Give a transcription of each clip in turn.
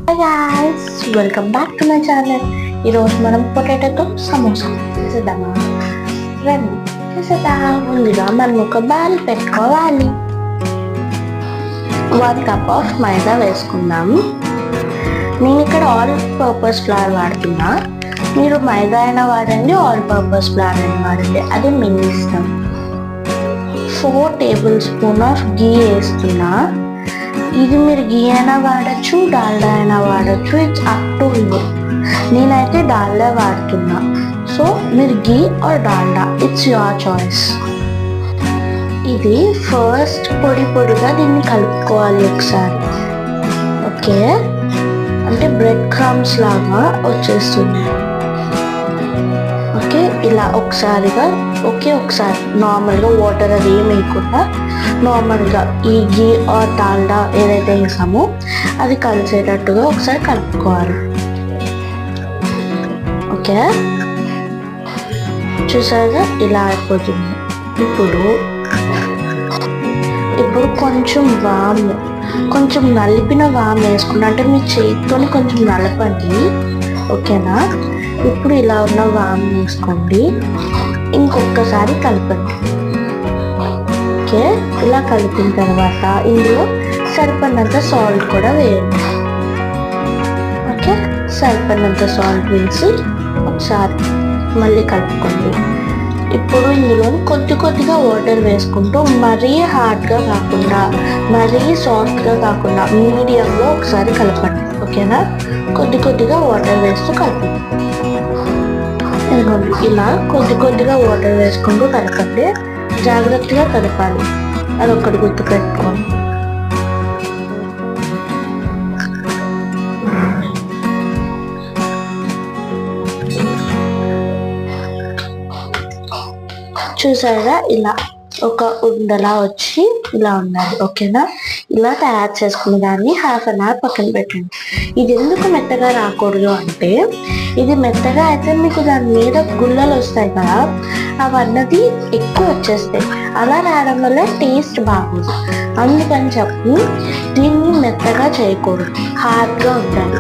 Hi guys, welcome back to my channel. ఈరోజు మనం పొటాటోతో సమోసా చేసేద్దామా? రండి చేసేద్దాం. ముందుగా మనం ఒక బాల్ పెట్టుకోవాలి. 1 కప్ ఆఫ్ మైదా వేసుకుందాం. నేను ఇక్కడ ఆల్ పర్పస్ ఫ్లవర్ వాడుతున్నా. మీరు మైదా అయినా వాడండి, ఆల్ పర్పస్ ఫ్లవర్ అయినా వాడండి, అది మీ ఇష్టం. 4 టేబుల్ స్పూన్ ఆఫ్ గీ వేస్తున్నా. ఇది మీరు గీ అయినా వాడచ్చు, డాల్డా అయినా వాడచ్చు, ఇట్స్ అప్ టు యూ. నేనైతే డాల్డా వాడుతున్నా, సో మీరు ghee or Dalda, it's your choice. ఇది ఫస్ట్ పొడి పొడిగా దీన్ని కలుపుకోవాలి ఒకసారి. ఓకే, అంటే బ్రెడ్ క్రమ్స్ లాగా వచ్చేస్తుంది. ఓకే, ఇలా ఒకసారి నార్మల్గా వాటర్ అది ఏమి వేయకుండా నార్మల్గా ఈ గీ ఆర్ డాల్డా ఏదైతే వేసామో అది కలిసేటట్టుగా ఒకసారి కలుపుకోవాలి. ఓకే, చూసారుగా ఇలా అయిపోతుంది. ఇప్పుడు కొంచెం నలిపిన వాము వేసుకున్నా, అంటే మీ చేతితో కొంచెం నలపండి. ఓకేనా, ఇప్పుడు ఇలా ఉన్న వాము వేసుకోండి, ఇంకొకసారి కలపండి. ఓకే, ఇలా కలిపిన తర్వాత ఇందులో సరిపడినంత సాల్ట్ కూడా వేయండి. ఓకే, సరిపడినంత సాల్ట్ వేసి ఒకసారి మళ్ళీ కలుపుకోండి. ఇప్పుడు ఇందులో కొద్దిగా వాటర్ వేసుకుంటూ మరీ హార్డ్గా కాకుండా మరీ సాఫ్ట్గా కాకుండా మీడియంలో ఒకసారి కలపండి. ఓకేనా, కొద్దిగా వాటర్ వేస్తూ కలపండి. ఇలా కొద్దిగా వాటర్ వేసుకుంటూ కలపండి. జాగ్రత్తగా కలపాలి, అదొక్కటి గుర్తు పెట్టుకోండి. చూసారా, ఇలా ఒక ఉండలా వచ్చి ఇలా ఉండాలి. ఓకేనా, ఇలా తయారు చేసుకున్న దాన్ని 1/2 an hour పక్కన పెట్టండి. ఇది ఎందుకు మెత్తగా రాకూడదు అంటే, ఇది మెత్తగా అయితే మీకు దాని మీద గుల్లలు వస్తాయి కదా, అవన్నది ఎక్కువ వచ్చేస్తాయి. అలా రావడం వల్ల టేస్ట్ బాగోదు. అందుకని చెప్పి దీన్ని మెత్తగా చేయకూడదు, హార్డ్గా ఉండాలి.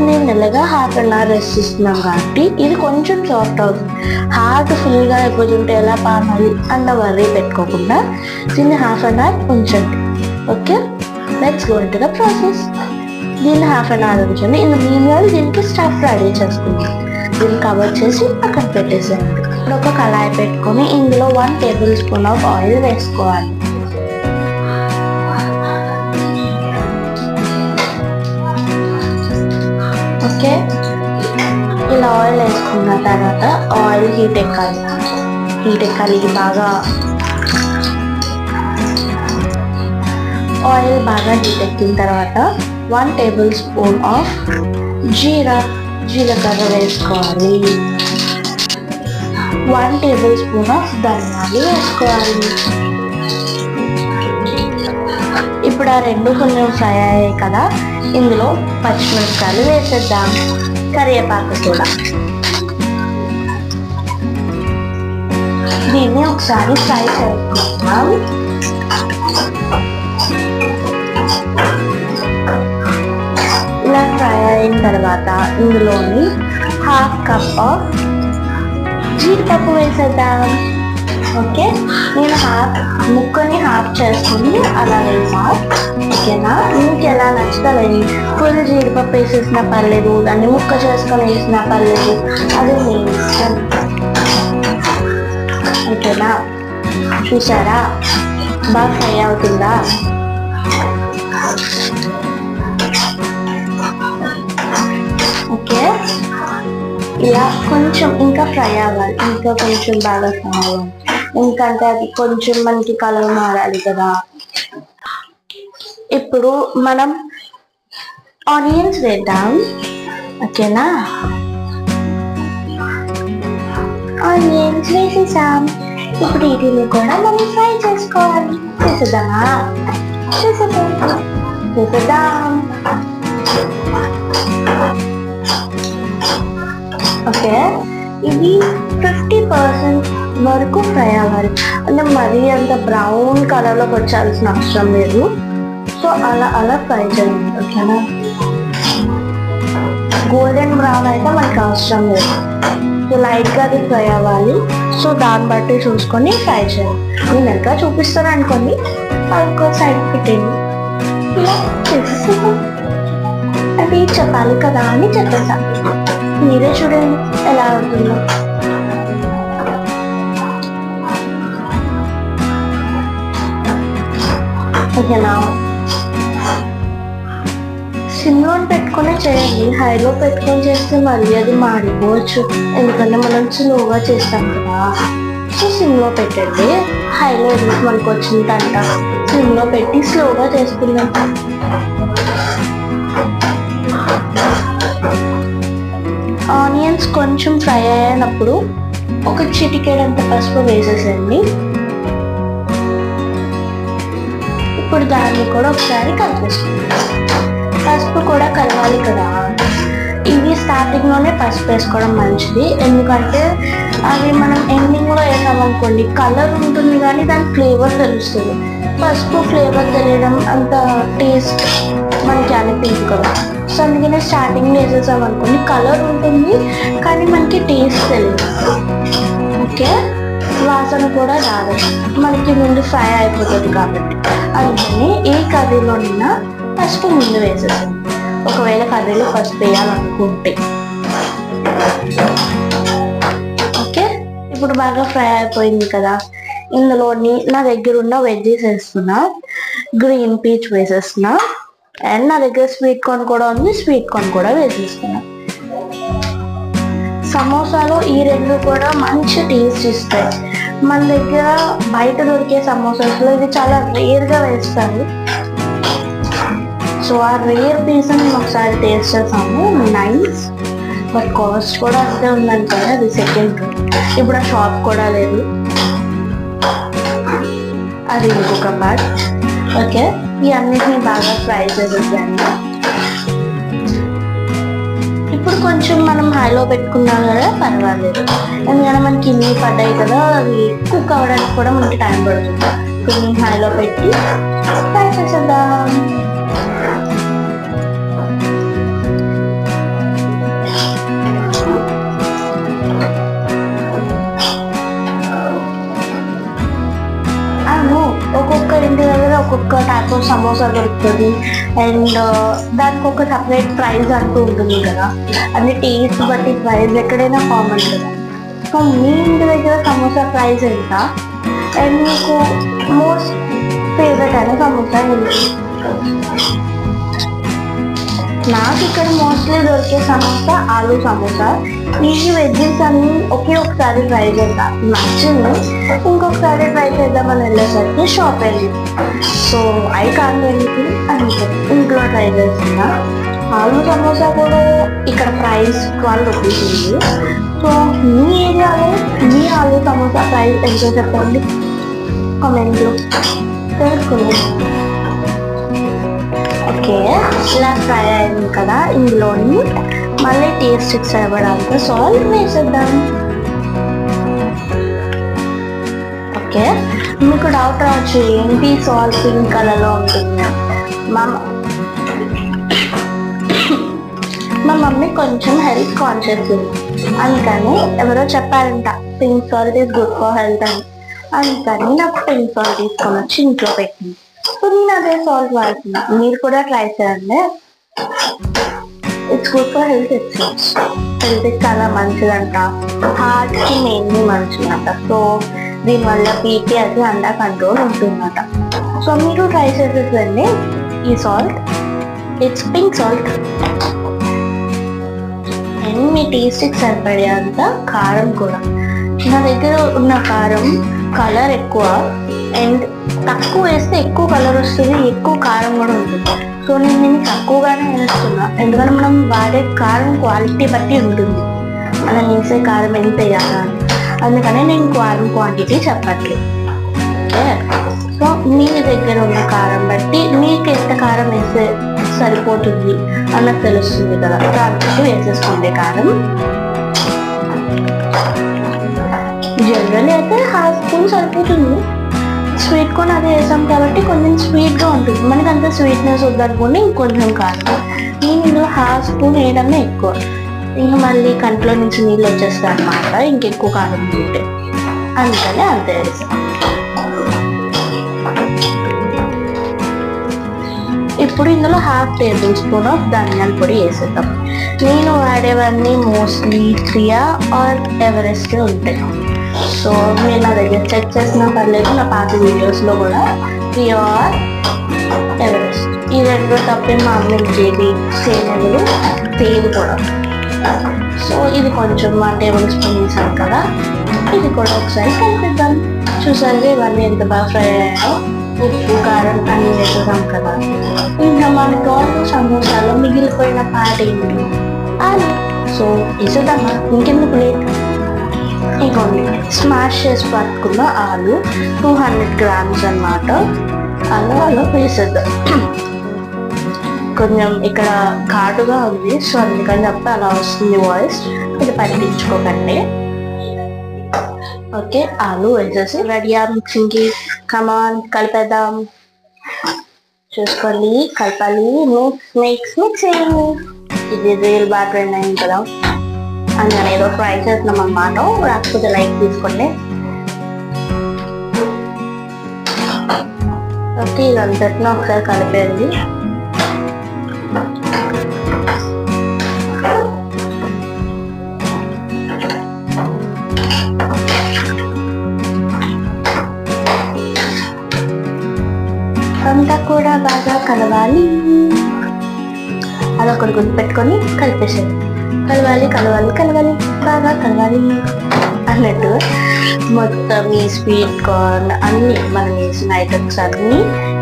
నేను నెలగా 1/2 an hour రెస్ట్ ఇస్తున్నాం కాబట్టి ఇది కొంచెం సాఫ్ట్ అవుతుంది. హార్డ్ ఫుల్గా అయిపోతుంటే ఎలా పానాలి అన్న వర్రీ పెట్టుకోకుండా దీన్ని 1/2 an hour ఉంచండి. Okay, let's go into the process. దీన్ని 1/2 an hour ఉంచండి. మీన్వైల్ దీనికి స్టఫ్ రెడీ చేసుకుందాం. దీన్ని కవర్ చేసి పక్కన పెట్టేసేయండి. ఇప్పుడు ఒక కళాయి పెట్టుకొని ఇందులో 1 టేబుల్ స్పూన్ ఆఫ్ ఆయిల్ వేసుకోవాలి. ఓకే, ఇలా ఆయిల్ వేసుకున్న తర్వాత ఆయిల్ హీట్ ఎక్కాలి బాగా. ఆయిల్ బాగా హీట్ ఎక్కిన తర్వాత 1 టేబుల్ స్పూన్ ఆఫ్ జీలకర్ర వేసుకోవాలి. 1 టేబుల్ స్పూన్ ఆఫ్ ధనియాలు వేసుకోవాలి. ఇప్పుడు ఆ రెండు కొంచెం ఫ్రై అయ్యాయి కదా, ఇందులో పచ్చిమిరపకాయలు వేసేద్దాం, కరివేపాకు కూడా. దీన్ని ఒకసారి ఫ్రై చేసుకుందాం. ఇలా ఫ్రై అయిన తర్వాత ఇందులోని 1/2 కప్ ఆఫ్ జీడిపప్పు వేసేద్దాం. ఓకే, నేను ముక్కని హాఫ్ చేసుకుని అలా వేసా. ఓకేనా, మీకు ఎలా నచ్చితే వేయండి. ఫుల్ జీడిపప్పు వేసేసినా పర్లేదు, దాన్ని ముక్క చేసుకొని వేసినా పర్లేదు, అది మీ ఇష్టం. ఓకేనా, చూసారా బాగా ఫ్రై అవుతుందా? ఓకే, ఇలా కొంచెం ఇంకా ఫ్రై అవ్వాలి, ఇంకా కొంచెం బాగా ఫ్రై అవ్వాలి, ఎందుకంటే అది కొంచెం మనకి కలర్ మారాలి కదా. ఇప్పుడు మనం ఆనియన్స్ వేద్దాం. ఓకేనా, ఆనియన్స్ వేసేసాం. ఇప్పుడు వీటిని కూడా మనం ఫ్రై చేసుకోవాలి. చేసేద్దాం. ఓకే, ఇది 50% వరకు ఫ్రై అవ్వాలి. అంటే మరీ అంత బ్రౌన్ కలర్లోకి వచ్చాల్సిన అవసరం లేదు. సో అలా ఫ్రై చేయండి. ఓకేనా, గోల్డెన్ బ్రౌన్ అయితే మనకి అవసరం లేదు. సో లైట్గా అది ఫ్రై అవ్వాలి. సో దాన్ని బట్టి చూసుకొని ఫ్రై చేయాలి. నేను ఎంత చూపిస్తాను అనుకోండి, అది సైడ్ పెట్టండి. ఇలా చేసేసాను. అది చెప్పాలి కదా అని చెప్పేసాను. మీరే చూడండి ఎలా అవుతుందో. ఓకేనా? సిమ్లో పెట్టుకునే చేయండి. హైలో పెట్టుకొని చేస్తే మళ్ళీ అది మాడిపోవచ్చు, ఎందుకంటే మనం స్లోగా చేస్తాం కదా. సో సిమ్లో పెట్టండి. హైలో ఎందుకు మనకు వచ్చిందంట, సిమ్లో పెట్టి స్లోగా చేసుకుందాం. ఆనియన్స్ కొంచెం ఫ్రై అయినప్పుడు ఒక చిటికెడంత పసుపు వేసేసండి. ఇప్పుడు దాన్ని కూడా ఒకసారి కలిపేసుకుందాం. పసుపు కూడా కలవాలి కదా. ఇవి స్టార్టింగ్ లోనే పసుపు వేసుకోవడం మంచిది, ఎందుకంటే అవి మనం ఎండింగ్ లో వేసామనుకోండి కలర్ ఉంటుంది కానీ దాని ఫ్లేవర్ తెలుస్తుంది. పసుపు ఫ్లేవర్ తెలియడం అంత టేస్ట్ మనకి అనిపించదు కదా. సో అందుకనే స్టార్టింగ్ లో వేసేసామనుకోండి కలర్ ఉంటుంది కానీ మనకి టేస్ట్ తెలియదు. ఓకే, వాసన కూడా రాదు, మనకి ముందు ఫ్రై అయిపోతుంది కాబట్టి. అందుకని ఏ కర్రీలోనైనా పసుపు ముందు వేసేసాం, ఒకవేళ కర్రీలో పసుపు వేయాలనుకుంటే. ఓకే, ఇప్పుడు బాగా ఫ్రై అయిపోయింది కదా. ఇందులోని నా దగ్గర ఉన్న వెజ్జెస్ వేస్తున్నా. Green peach వేసేస్తున్నా. అండ్ నా దగ్గర స్వీట్ కార్న్ కూడా ఉంది, స్వీట్ కార్న్ కూడా వేసేస్తున్నా. సమోసాలు ఈ రెండు కూడా మంచి టేస్ట్ ఇస్తాయి. మన దగ్గర బయట దొరికే సమోసాస్లో ఇది చాలా రేర్గా వేస్తారు. సో ఆ రేర్ పీస్ నేను ఒకసారి టేస్ట్ చేసాము, నైస్. బట్ కాస్ట్ కూడా అంతే ఉందని కదా, అది సెకండ్. ఇప్పుడు ఆ షాప్ కూడా లేదు, అది ఇంకొక పార్ట్. ఓకే, ఈ అన్నిటిని బాగా ఫ్రై చేసేసాను. ఇప్పుడు కొంచెం మనం హైలో పెట్టుకున్నాం కదా, పర్వాలేదు, ఎందుకంటే మనకి ఇన్ని పడ్డాయి కదా, అవి కుక్ అవ్వడానికి కూడా మనకి టైం పడుతుంది. కొన్ని హైలో పెట్టి ఫ్రై చేసేద్దాం. ఒక్కొక్క ఇంటి దగ్గర ఒక్కొక్క టైప్ ఆఫ్ సమోసా దొరుకుతుంది, అండ్ దానికి ఒక సపరేట్ ప్రైస్ అంటూ ఉంటుంది కదా. అది టేస్ట్ బట్టి ప్రైస్ ఎక్కడైనా కామన్ కదా. సో మీ ఇంటి దగ్గర సమోసా ప్రైస్ ఎంత, అండ్ మీకు మోస్ట్ ఫేవరెట్ అయిన సమోసా ఏంటి? నాకు ఇక్కడ మోస్ట్లీ దొరికే సమోసా ఆలూ సమోసా. ఈ వెజ్జెస్ అన్ని ఒకసారి ట్రై చేద్దాం, నచ్చింది, ఇంకొకసారి ట్రై చేద్దామని వెళ్ళేసరికి షాప్ వెళ్ళి, సో అవి కాంతి అంటే ఇంట్లో ట్రై చేస్తున్నా. ఆలూ సమోసా కూడా ఇక్కడ ప్రైస్ 12 రూపీస్ ఉంది. సో మీ ఏరియాలో మీ ఆలూ సమోసా ప్రైస్ ఎంతో చెప్పండి కామెంట్లో తెలుసుకుందాం. ఓకే, ఇలా ఫ్రై అయింది కదా, ఇందులోని మళ్ళీ టేస్ట్ సరిపడంత సాల్ట్ వేసేద్దాం. ఓకే, మీకు డౌట్ రావచ్చు ఏంటి సాల్ట్ పింక్ కలర్లో ఉంటుంది. మా మమ్మీ కొంచెం హెల్త్ కాన్షియస్ ఉంది, అందుకని ఎవరో చెప్పారంట pink salt is good for health అని. అందుకని నాకు పింక్ సాల్ట్ తీసుకొని వచ్చి ఇంట్లో పెట్టింది. సో నేను అదే సాల్ట్ వాడుతున్నా, మీరు కూడా ట్రై చేయండి. It's good for health. హెల్త్కి చాలా మంచిదంట, హార్ట్కి మెయిన్లీ మంచిదంట. సో దీనివల్ల బీపీ అది అండర్ కంట్రోల్ ఉంటుందట. సో మీరు ట్రై చేసేసండి ఈ salt. It's pink salt. And మీ టేస్ట్కి సరిపడేంత కారం కూడా. నా దగ్గర ఉన్న కారం కలర్ ఎక్కువ, అండ్ తక్కువ వేస్తే ఎక్కువ కలర్ వస్తుంది, ఎక్కువ కారం కూడా ఉంటుంది. సో నేను దీన్ని తక్కువగానే వేస్తున్నా, ఎందుకంటే మనం వాడే కారం క్వాలిటీ బట్టి ఉంటుంది, మనం వేసే కారం ఎంత వేయాలని. అందుకనే నేను కారం క్వాంటిటీ చెప్పట్లేదు. ఓకే, సో మీ దగ్గర ఉన్న కారం బట్టి మీకు ఎంత కారం వేస్తే సరిపోతుంది అన్నది తెలుస్తుంది కదా, దాన్ని బట్టి వేసేసుకోండి కారం. జనరల్లీ అయితే 1/2 స్పూన్ సరిపోతుంది. స్వీట్ కార్న్ అది వేసాం కాబట్టి కొంచెం స్వీట్గా ఉంటుంది, మనకి అంత స్వీట్నెస్ వద్దనుకోండి ఇంకొంచెం కారం. నేను ఇందులో 1/2 స్పూన్ వేయడమే ఎక్కువ. ఇంకా మళ్ళీ కంట్లో నుంచి నీళ్ళు వచ్చేస్తాయి అన్నమాట, ఇంకెక్కువ కారం తింటే. అందుకని అంతే వేస్తాం. ఇప్పుడు ఇందులో 1/2 టేబుల్ స్పూన్ ఆఫ్ ధనియాల పొడి వేసేద్దాం. నేను వాడేవన్నీ మోస్ట్లీ ప్రియా ఆర్ ఎవరెస్ట్ ఉంటాయి. సో మీరు నా దగ్గర చెక్ చేసినా పర్లేదు, నా పాత వీడియోస్లో కూడా ప్రియా ఆర్ ఎవరెస్ట్ ఈ రెండు తప్పే మా అమ్మ ఇంకేది సేనలు తేలు కూడా. సో ఇది కొంచెం 1 టేబుల్ స్పూన్ వేసాం కదా, ఇది కూడా ఒకసారి కలిపిద్దాం. చూసారు ఇవన్నీ ఎంత బాగా ఫ్రై అయ్యాయో. ఉప్పు కారం అన్ని వేసేద్దాం కదా. ఇంకా మనకు సమోసాలో మిగిలిపోయిన పాట ఏంటి ఆలు. సో వేసేద్దామా, ఇంకెందుకు లేట్. ఇంకోండి స్మాష్ చేసి పట్టుకున్న ఆలు 200 grams అన్నమాట. అలా వేసేద్దాం. కొంచెం ఇక్కడ ఘాటుగా ఉంది, సో అందుకని చెప్తే అలా వస్తుంది వాయిస్, ఇది పట్టించుకోకండి. ఓకే, ఆలు వేసేసి రెడీయా మిక్సింగ్కి. కమాన్ కలిపేద్దాం. చూసుకోండి, కలపాలి. మిక్సింగ్. ఇది రీల్ బాగా ట్రెండ్ అయింది కదా అని నేను ఏదో ట్రై చేస్తున్నాం అన్నమాట. రాకపోతే లైక్ తీసుకోండి. ఓకే, ఇదంతటిని ఒకసారి కలిపేది. అంతా కూడా బాగా కలవాలి. అదొకటి గుర్తు పెట్టుకొని కలిపేసేది. కలవాలి కలవాలి కలవాలి బాగా కలవాలి అన్నట్టు మొత్తం ఈ స్వీట్ కార్న్ అన్ని మనం వేసిన ఐటమ్స్ అన్నీ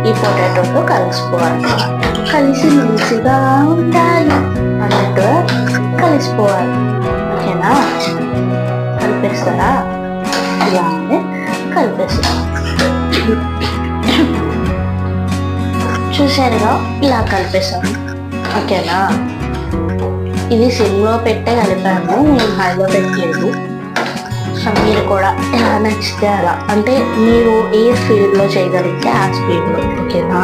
ఈ పొటాటోతో కలిసిపోవాలి. కలిసి మంచిగా ఉండాలి అన్నట్టు కలిసిపోవాలి. ఓకేనా, కలిపేస్తారా? ఇలానే కలిపేస్తారా? చూసారుగా, ఇలా కలిపేసాను. ఓకేనా, ఇది సిమ్లో పెట్టే కలిపాను, నేను హైలో పెట్టలేదు. సో మీరు కూడా ఎలా నచ్చితే అలా, అంటే మీరు ఏ స్పీడ్లో చేయగలిగితే ఆ స్పీడ్లో. ఓకేనా,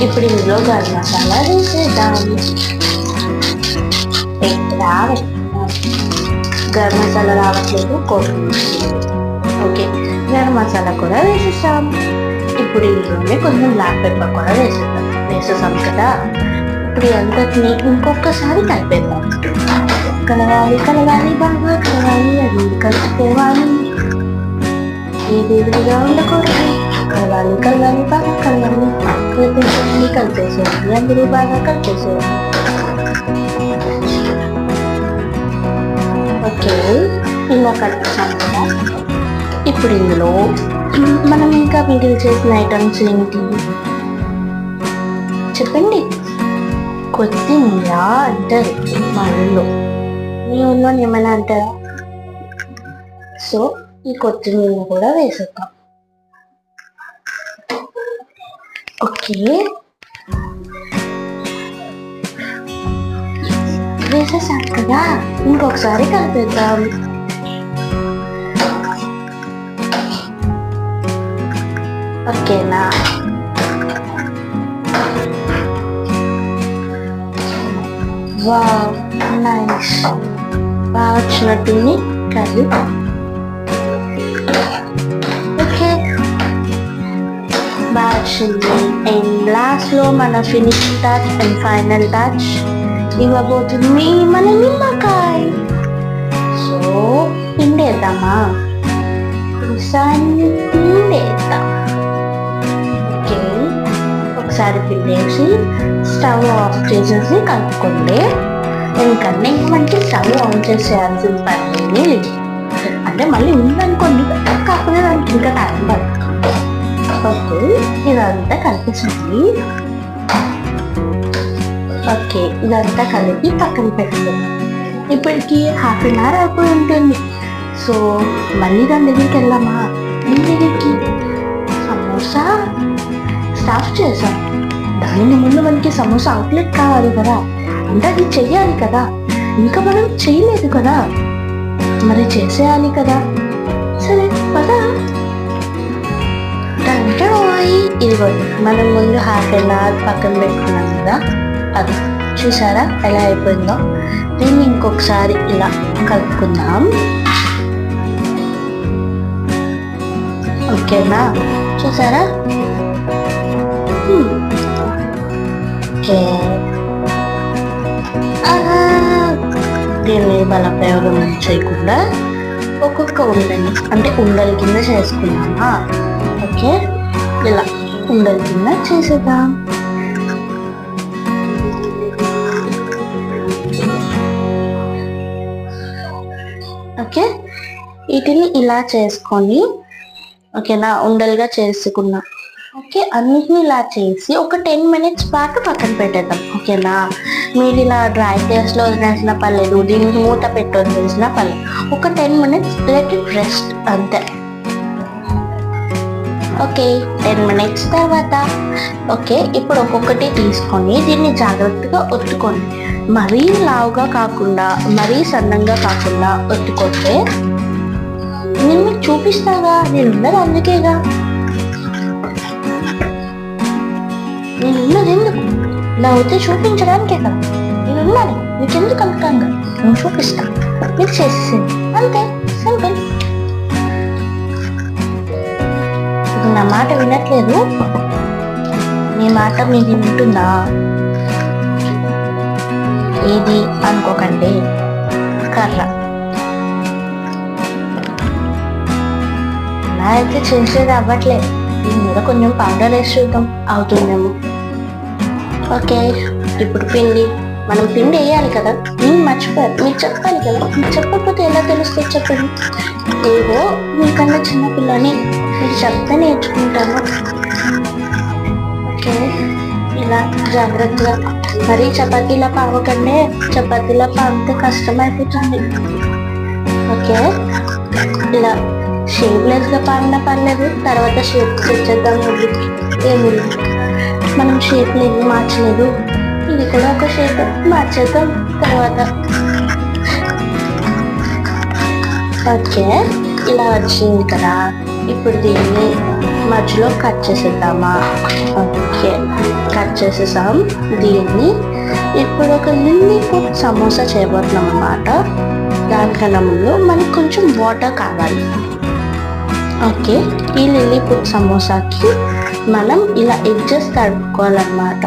ఇప్పుడు ఇందులో గరం మసాలా వేసేద్దాం. గరం మసాలా రావట్లేదు, కొత్తిమీర. ఓకే, గరం మసాలా కూడా వేసేసాం. ఇప్పుడు ఇందులోనే కొంచెం బ్లాక్ పెప్పర్ కూడా వేసేసాం కదా. ఇప్పుడు అంతటిని ఇంకొకసారి కలిపేద్దాం. కలవాలి కలవాలి బాగా కలవాలి, అది కలిసిపోవాలి, ఏదేవిడిగా ఉండకూడదు. కలవాలి కలవాలి బాగా కలవాలి, కలిపేసేయండి. అందరూ బాగా కలిపేసేయండి. ఓకే, ఇలా కలిపేసాం కదా. ఇప్పుడు ఇందులో మనం ఇంకా మిగిలి చేసిన ఐటమ్స్ ఏంటి చెప్పండి? కొత్తిమీర అంటారు మనలో, మీ ఊళ్ళో ఏమైనా అంటారా? సో ఈ కొత్తిమీర కూడా వేసేద్దాం. ఓకే, వేసేసాం కదా, ఇంకొకసారి కలిపేద్దాం. ఓకేనా, వావ్ నైస్, బాగా వచ్చినట్టుంది కర్రీ. ఓకే, బాగా వచ్చింది. అండ్ లాస్ట్లో మన finishing touch and final touch ఇవ్వబోతుంది మన నిమ్మకాయ. సో పిండేద్దామా? పిండేద్దాం. ఓకే, ఒకసారి పిండేసి స్టవ్ ఆఫ్ చేసేసి కలుపుకోండి. ఎందుకంటే ఇంక మనకి స్టవ్ ఆన్ చేసేయాల్సిన పని లేదు. అంటే మళ్ళీ ఉందనుకోండి, కాకపోతే దానికి ఇంకా టైం పడుతుంది. ఓకే, ఇదంతా కలిపేసండి. ఓకే, ఇదంతా కలిపి పక్కన పెట్టుకోండి. ఇప్పటికి 1/2 hour అయిపోయి ఉంటుంది. సో మళ్ళీ దాని దగ్గరికి వెళ్దామా? దీని దగ్గరికి సమోసా స్టాఫ్ చేసాం. దానికి ముందు మనకి సమోసా అవుట్లెట్ కావాలి కదా, అంటే అది చెయ్యాలి కదా. ఇంకా మనం చేయలేదు కదా, మరి చేసేయాలి కదా. సరే పదా. ఇదిగోండి మనం ముందు హాఫ్ అన్ అవర్ పక్కన పెట్టుకున్నాం కదా, అది చూసారా ఎలా అయిపోయిందో. దీన్ని ఇంకొకసారి ఇలా కలుపుకుందాం. ఓకేనా, చూసారా? ఓకే, దీన్ని బల ప్రయోగం చేయకుండా ఒక్కొక్క ఉండని అంటే ఉండల కింద చేసుకున్నామా. ఓకే, ఇలా ఉండల కింద చేసేద్దాం. ఓకే, వీటిని ఇలా చేసుకొని ఓకేనా ఉండలుగా చేసుకున్నా. ఓకే, అన్నిటిని ఇలా చేసి ఒక 10 minutes పాటు పక్కన పెట్టేద్దాం. ఓకేనా, మీరు ఇలా డ్రై గ్యాస్లో వదిలేసిన పర్లేదు, దీనికి మూత పెట్టి వదిలేసిన పర్లేదు. ఒక 10 minutes లెట్ ఇట్ రెస్ట్ అంతే. ఓకే, 10 minutes తర్వాత ఓకే, ఇప్పుడు ఒక్కొక్కటి తీసుకొని దీన్ని జాగ్రత్తగా ఒత్తుకోండి. మరీ లావుగా కాకుండా మరీ సన్నంగా కాకుండా ఒత్తుకుంటే నేను మీకు చూపిస్తాగా, నేను ఉన్నది అందుకేగా. నేను ఉన్నది ఎందుకు ఇలా అవుతే చూపించడానికే కదా. నేను ఉన్నాను, మీకు ఎందుకు అనుకంగా నేను చూపిస్తా, మీరు చేసేసింది అంతే, సింపుల్. నా మాట వినట్లేదు, మీ మాట మీది వింటుందా? ఏది అనుకోకండి, కర్ర. నా అయితే చేసేది అవ్వట్లేదు, దీని మీద కొంచెం పౌడర్ వేసి చూద్దాం అవుతుందేమో. ఓకే, ఇప్పుడు పిండి, మనం పిండి వేయాలి కదా. నేను మర్చిపోయారు, మీరు చెప్పాలి కదా, మీరు చెప్పకపోతే ఎలా తెలుస్తుంది చెప్పండి. ఏవో మీకన్నా చిన్నపిల్లని, మీరు చెప్తే నేర్చుకుంటాను. ఓకే, ఇలా జాగ్రత్తగా, మరీ చపాతీలా పావకండే, చపాతీలా పావితే కష్టం అయిపోతుంది. ఓకే, ఇలా షేప్లెస్గా పాడినా పర్లేదు, తర్వాత షేప్ తెచ్చేద్దాం. ఏముంది, మనం షేప్లు ఏమి మార్చలేదు, ఇది కూడా ఒక షేప్ మార్చేద్దాం తర్వాత. ఓకే, ఇలా వచ్చింది కదా, ఇప్పుడు దీన్ని మధ్యలో కట్ చేసేద్దామా. ఓకే, కట్ చేసేసాం దీన్ని. ఇప్పుడు ఒక లిల్లీపుట్ సమోసా చేయబోతున్నాం అన్నమాట. దానికన్నా ముందు మనకి కొంచెం వాటర్ కావాలి. ఓకే, ఈ లిల్లీపుట్ సమోసాకి మనం ఇలా ఎడ్జెస్ తడుపుకోవాలన్నమాట.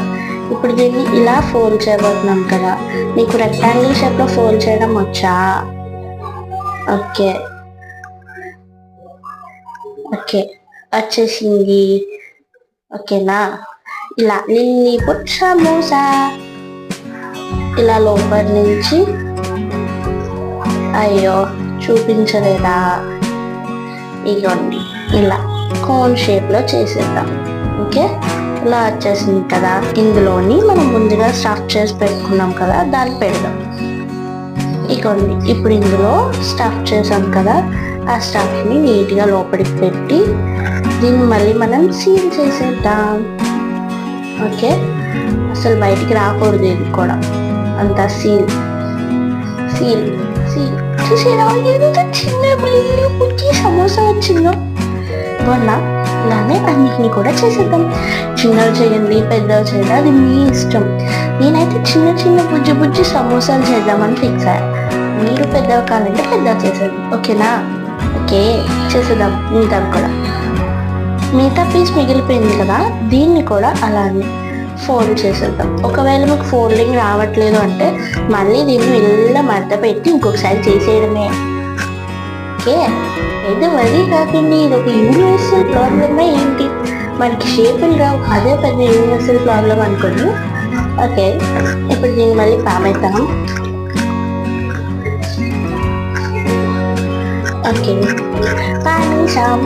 ఇప్పుడు దీన్ని ఇలా ఫోల్డ్ చేయబోతున్నాం కదా. మీకు రెక్టాంగిల్ షేప్లో ఫోల్డ్ చేయడం వచ్చా? ఓకే ఓకే, వచ్చేసింది. ఓకేనా, ఇలా లిల్లీపుట్ సమోసా ఇలా లోపల నుంచి, అయ్యో చూపించలేదా, ఇగోండి ఇలా కోన్ షేప్లో చేసేద్దాం. ఓకే, ఇలా వచ్చేసింది కదా. ఇందులోని మనం ముందుగా స్టఫ్ చేసి పెట్టుకున్నాం కదా, దాన్ని పెడదాం. ఇగోండి, ఇప్పుడు ఇందులో స్టఫ్ చేసాం కదా, ఆ స్టఫ్ని నీట్గా లోపలికి పెట్టి దీన్ని మళ్ళీ మనం సీల్ చేసేద్దాం. ఓకే, అసలు బయటికి రాకూడదు, ఇది కూడా అంతా సీల్ సీల్ సీల్. చూసేరా ఎంత చిన్న పుట్టి సమోసా వచ్చిందో. వల్ల ఇలానే అన్నిటిని కూడా చేసేద్దాం. చిన్నవి చేయండి, పెద్దవి చేయండి, అది మీ ఇష్టం. నేనైతే చిన్న చిన్న బుజ్జి బుజ్జి సమోసాలు చేద్దామని ఫిక్స్ అయ్యా. మీరు పెద్దవి కావాలంటే పెద్దవి చేసేది. ఓకేనా? ఓకే, చేసేద్దాం. మిగతా కూడా, మిగతా పీస్ మిగిలిపోయింది కదా, దీన్ని కూడా అలానే ఫోల్డ్ చేసేద్దాం. ఒకవేళ మీకు ఫోల్డింగ్ రావట్లేదు అంటే మళ్ళీ దీన్ని వెళ్ళ మడత పెట్టి ఇంకొకసారి చేసేయడమే. ఓకే, అయితే వరి కాకండి, ఇది ఒక యూనివర్సల్ ప్రాబ్లమే ఏంటి, మనకి షేపులు రావు, అదే పెద్ద యూనివర్సల్ ప్రాబ్లం అనుకోండి. ఓకే, ఇప్పుడు దీన్ని మళ్ళీ పామేద్దాం. ఓకే, పామేసాం.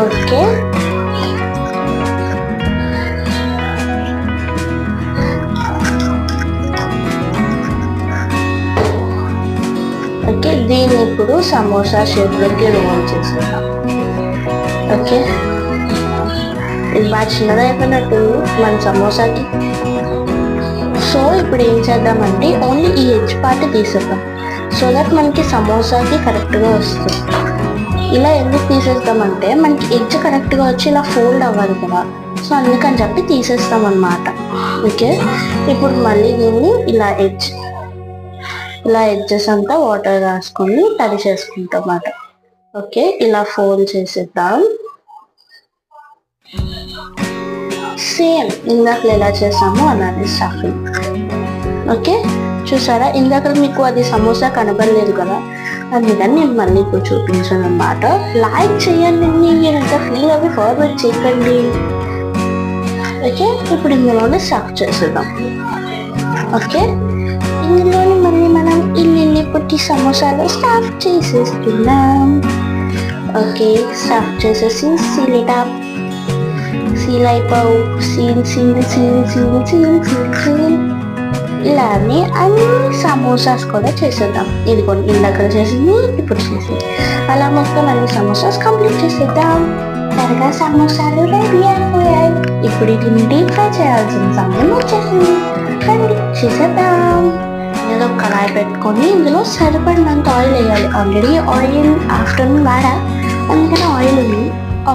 ఓకే, ఓకే, దీన్ని ఇప్పుడు సమోసా షేప్లోకి రోల్ చేసేద్దాం. ఓకే, ఇది బాగా చిన్నది అయిపోయినట్టు మన సమోసాకి. సో ఇప్పుడు ఏం చేద్దామంటే ఓన్లీ ఈ ఎడ్జ్ పార్ట్ తీసేద్దాం, సో దట్ మనకి సమోసాకి కరెక్ట్గా వస్తుంది. ఇలా ఎందుకు తీసేస్తామంటే మనకి ఎడ్జ్ కరెక్ట్గా వచ్చి ఇలా ఫోల్డ్ అవ్వాలి కదా, సో అందుకని చెప్పి తీసేస్తాం అన్నమాట. ఓకే, ఇప్పుడు మళ్ళీ దీన్ని ఇలా ఎడ్జెస్ అంతా వాటర్ రాసుకొని తడి చేసుకుంటాం అన్నమాట. ఓకే, ఇలా ఫోల్డ్ చేసేద్దాం. సేమ్ ఇందాక ఎలా చేసామో అలానే స్టఫింగ్. ఓకే, చూసారా ఇందాక మీకు అది సమోసా కనబడలేదు కదా, అందుకని నేను మళ్ళీ ఇప్పుడు చూపించాను అన్నమాట. లైక్ చేయండి, మీరంతా ఫ్రీగా ఫార్వర్డ్ చేయకండి. ఓకే, ఇప్పుడు ఇందులోనే స్టఫ్ చేసేద్దాం. ఓకే, ఇందులోని మళ్ళీ మనం ఇల్లు పుట్టి సమోసాలు స్టఫ్ చేసేస్తున్నాం. ఓకే, స్టఫ్ చేసేసి సీల్ అయిపోవు, ఇలానే అన్ని సమోసాస్ కూడా చేసేద్దాం. ఇది కొన్ని ఇందాక చేసింది, ఇప్పుడు చేసింది, అలా మొత్తం అన్ని సమోసాస్ కంప్లీట్ చేసేద్దాం. త్వరగా సమోసాలు రెడీ అయిపోయాయి. ఇప్పుడు ఇది డీప్ ఫ్రై చేయాల్సిన సమయం వచ్చేసింది. రండి చేసేద్దాం. ఏదో కళాయి పెట్టుకొని ఇందులో సరిపడినంత ఆయిల్ వేయాలి. ఆల్రెడీ ఆయిల్ ఆఫ్టర్నూన్ వాడా, అందుకని ఆయిల్ ఉంది.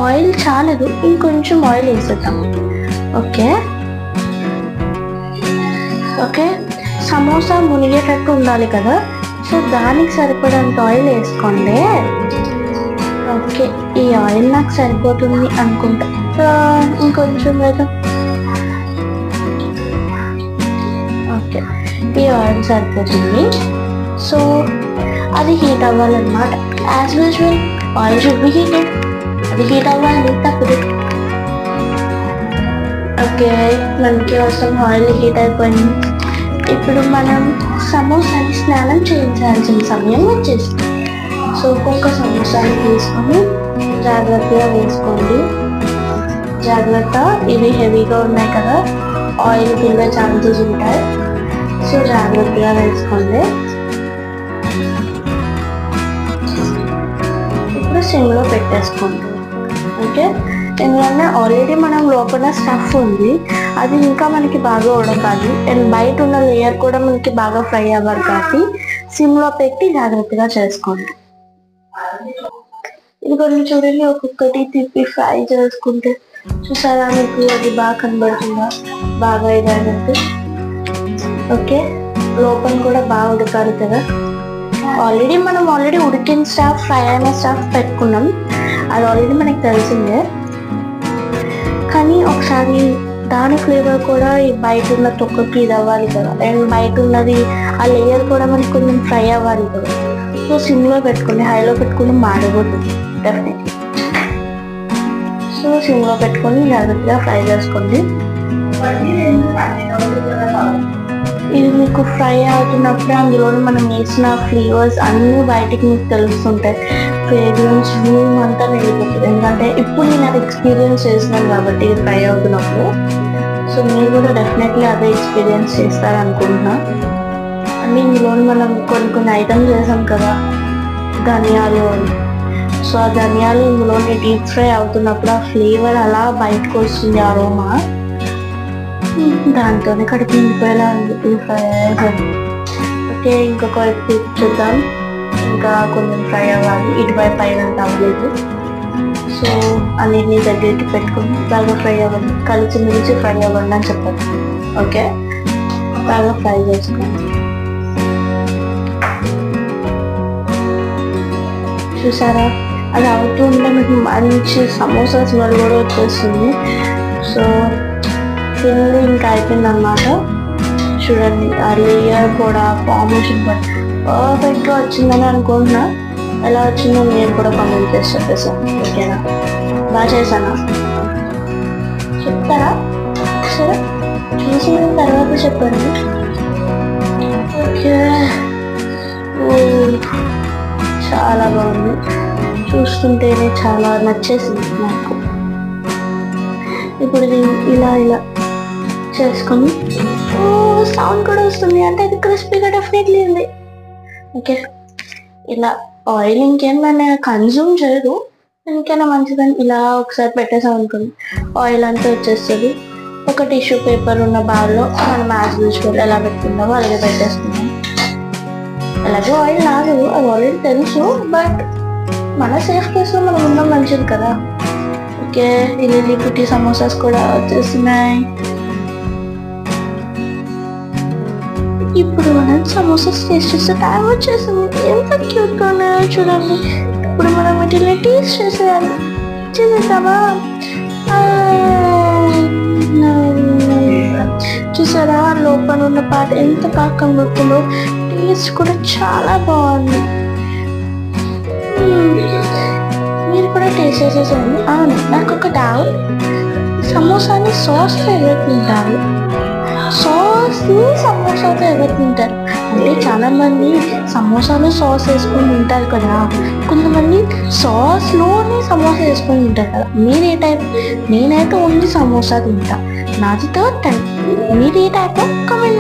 ఆయిల్ చాలదు, ఇంకొంచెం ఆయిల్ వేసేద్దాం. ఓకే, సమోసా మునిగేటట్టు ఉండాలి కదా, సో దానికి సరిపడంత ఆయిల్ వేసుకోండి. ఓకే, ఈ ఆయిల్ నాకు సరిపోతుంది అనుకుంటా, ఇంకొంచెం వేద్దాం. ఓకే, ఈ ఆయిల్ సరిపోతుంది. సో అది హీట్ అవ్వాలన్నమాట. As usual oil should be heated, అది హీట్ అవ్వాలి తప్పదు. ఓకే, మనకి కోసం ఆయిల్ హీట్ అయిపోయింది. ఇప్పుడు మనం సమోసాని స్నానం చేయించాల్సిన సమయం వచ్చేసింది. సో ఒక్కొక్క సమోసాని తీసుకొని జాగ్రత్తగా వేసుకోండి. జాగ్రత్త, ఇవి హెవీగా ఉన్నాయి కదా, ఆయిల్ పిల్లే ఛాన్సెస్ ఉంటాయి, సో జాగ్రత్తగా వేసుకోండి. ఇప్పుడు సిమ్లో పెట్టేసుకోండి. ఓకే, ఎందుకంటే ఆల్రెడీ మనం లోపల స్టఫ్ ఉంది, అది ఇంకా మనకి బాగా ఉడకాలి, అండ్ బయట ఉన్న లేయర్ కూడా మనకి బాగా ఫ్రై అవ్వాలి. కాబట్టి సిమ్లో పెట్టి జాగ్రత్తగా చేసుకోండి. ఇది కొన్ని చూడండి, ఒక్కొక్కటి తిప్పి ఫ్రై చేసుకుంటే చూసారా మీకు అది బాగా కనబడుతుందా, బాగా ఇదైనట్టు. ఓకే, లోపల కూడా బాగా ఉడకాలి కదా. మనం ఆల్రెడీ ఉడికిన స్టఫ్, ఫ్రై అయిన స్టఫ్ పెట్టుకున్నాం, అది ఆల్రెడీ మనకి తెలిసిందే. కానీ ఒకసారి దాని ఫ్లేవర్ కూడా ఈ బయట ఉన్న తొక్కకి ఇది అవ్వాలి కదా, అండ్ బయట ఉన్నది ఆ లేయర్ కూడా మనకి కొంచెం ఫ్రై అవ్వాలి కదా. సో సిమ్లో పెట్టుకోండి, హైలో పెట్టుకుని మాడిపోతుంది డెఫినెట్లీ. సో సిమ్లో పెట్టుకొని జాగ్రత్తగా ఫ్రై చేసుకోండి. ఇది మీకు ఫ్రై అవుతున్నప్పుడు అందులో మనం వేసిన ఫ్లేవర్స్ అన్నీ బయటికి మీకు తెలుస్తుంటాయి. ఫ్రేగ్రెన్స్ రూమ్ అంతా వెళ్ళిపోతుంది, ఎందుకంటే ఇప్పుడు నేను అది ఎక్స్పీరియన్స్ చేసినాను కాబట్టి ఇది ఫ్రై అవుతున్నప్పుడు. సో మీరు కూడా డెఫినెట్లీ అదే ఎక్స్పీరియన్స్ చేస్తారనుకుంటున్నా. అంటే ఇందులో మనం కొన్ని ఐటమ్స్ చేసాం కదా, ధనియాలు. సో ఆ ధనియాలు ఇందులోనే డీప్ ఫ్రై అవుతున్నప్పుడు ఆ ఫ్లేవర్ అలా బయటకు వస్తుంది, అరోమా. దాంతోనే కడుపు నిండిపోయేలా ఉంది డీప్ ఫ్రై అయ్యేసరికి. ఓకే, ఇంకొక వైపు చూద్దాం, ఇంకా కొంచెం ఫ్రై అవ్వాలి, ఇటువైపు అయినంత అవ్వలేదు. సో అన్నిటిని దగ్గరికి పెట్టుకుని బాగా ఫ్రై అవ్వండి, కలిసి మిలిచి ఫ్రై అవ్వండి అని చెప్పండి. ఓకే, బాగా ఫ్రై చేసుకోండి. చూసారా, అది అవుతూ ఉంటే మీకు మంచి సమోసా స్మెల్ కూడా వచ్చేస్తుంది. సో ఫుల్ ఇంకా అయిపోయింది అన్నమాట. చూడండి, ఆ లేయర్ కూడా ఫార్మేషన్ కూడా పర్ఫెక్ట్గా వచ్చిందని అనుకుంటున్నా. ఎలా వచ్చిందో నేను కూడా కామెంట్ చేసి చెప్పేసాను. ఓకేనా, బాగా చేశానా చెప్తారా? సరే, చూసిన తర్వాత చెప్పండి. ఓకే, చాలా బాగుంది, చూస్తుంటేనే చాలా నచ్చేసింది నాకు. ఇప్పుడు ఇలా చేసుకొని సౌండ్ కూడా వస్తుంది, అంటే ఇది క్రిస్పీగా డెఫినెట్లీ ఉంది. ఓకే, ఇలా ఆయిల్ ఇంకేమైనా కన్జ్యూమ్ చేయదు, ఇంకైనా మంచిదని ఇలా ఒకసారి పెట్టేసాం అనుకోండి, ఆయిల్ అంతా వచ్చేస్తుంది. ఒక టిష్యూ పేపర్ ఉన్న బౌల్లో మనం యాజ్ యూజువల్ ఎలా పెట్టుకుంటామో అలాగే పెట్టేసుకుంటాం. అలాగే ఆయిల్ రాదు, అది ఆల్రెడీ తెలుసు, బట్ మన సేఫ్ కేసులో మనం ఉన్నాం మంచిది కదా. ఓకే, ఈ కుట్టి సమోసాస్ కూడా వచ్చేస్తున్నాయి. ఇప్పుడు మనం సమోసాస్ టేస్ట్ చేస్తే టైం వచ్చేసింది. ఎంత క్యూట్ గా ఉన్నాయో చూడండి. ఇప్పుడు మనం వీటిని టేస్ట్ చేసేయాలి. చేసేద్దామా? చూసారా లోపల ఉన్న పాట ఎంత బాగా కనబడుతుందో. టేస్ట్ కూడా చాలా బాగుంది. మీరు కూడా టేస్ట్ చేసేసండి. అవును, నాకు ఒక డౌట్, సమోసాని సాస్తో ఎవరు తింటారు? సాస్ని సమోసాతో ఎవరు తింటారు? అంటే చాలా మంది సమోసాలో సాస్ వేసుకొని తింటారు కదా, కొంతమంది సాస్లోనే సమోసా వేసుకొని తింటారు కదా. మీరు ఏ టైప్? నేనైతే ఓన్లీ సమోసా తింటా. నాది థర్డ్ టైప్. మీరు ఏ టైప్? కమెంట్